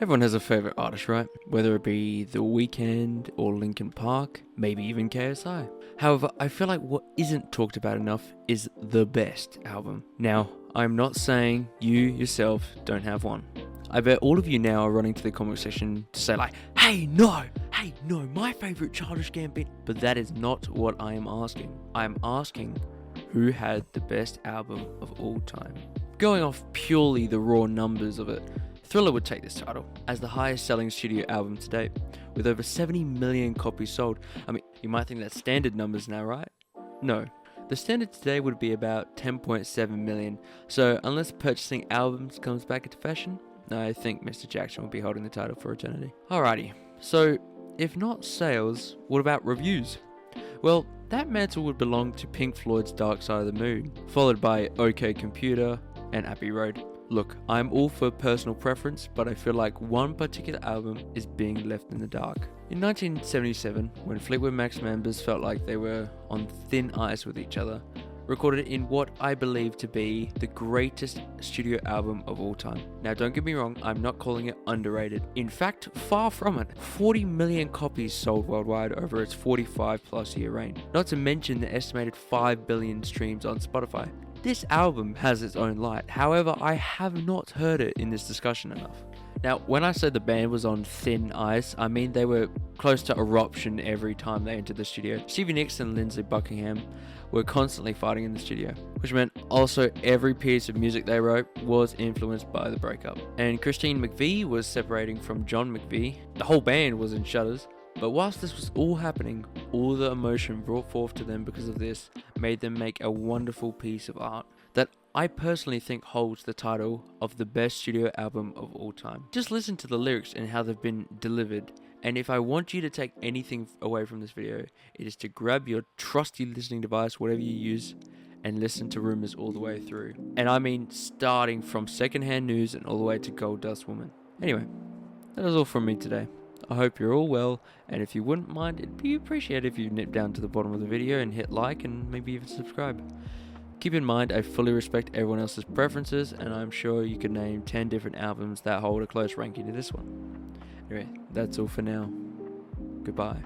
Everyone has a favourite artist, right? Whether it be The Weeknd or Linkin Park, maybe even KSI. However, I feel like what isn't talked about enough is the best album. Now, I'm not saying you yourself don't have one. I bet all of you now are running to the comment section to say like, hey no, my favourite Childish Gambino. But that is not what I am asking. I am asking who had the best album of all time. Going off purely the raw numbers of it, Thriller would take this title as the highest selling studio album to date, with over 70 million copies sold. I mean, you might think that's standard numbers now, right? No. The standard today would be about 10.7 million, so unless purchasing albums comes back into fashion, I think Mr. Jackson will be holding the title for eternity. Alrighty, so if not sales, what about reviews? Well, that mantle would belong to Pink Floyd's Dark Side of the Moon, followed by OK Computer and Abbey Road. Look, I'm all for personal preference, but I feel like one particular album is being left in the dark. In 1977, when Fleetwood Mac's members felt like they were on thin ice with each other, recorded in what I believe to be the greatest studio album of all time. Now don't get me wrong, I'm not calling it underrated. In fact, far from it. 40 million copies sold worldwide over its 45 plus year reign. Not to mention the estimated 5 billion streams on Spotify. This album has its own light, however I have not heard it in this discussion enough. Now, when I say the band was on thin ice, I mean they were close to eruption every time they entered the studio. Stevie Nicks and Lindsey Buckingham were constantly fighting in the studio, which meant also every piece of music they wrote was influenced by the breakup. And Christine McVie was separating from John McVie. The whole band was in shutters. But whilst this was all happening, all the emotion brought forth to them because of this made them make a wonderful piece of art that I personally think holds the title of the best studio album of all time. Just listen to the lyrics and how they've been delivered, and if I want you to take anything away from this video, it is to grab your trusty listening device, whatever you use, and listen to Rumours all the way through. And I mean starting from Secondhand News and all the way to Gold Dust Woman. Anyway, that is all from me today. I hope you're all well, and if you wouldn't mind, it'd be appreciated if you nip down to the bottom of the video and hit like and maybe even subscribe. Keep in mind, I fully respect everyone else's preferences, and I'm sure you could name 10 different albums that hold a close ranking to this one. Anyway, that's all for now. Goodbye.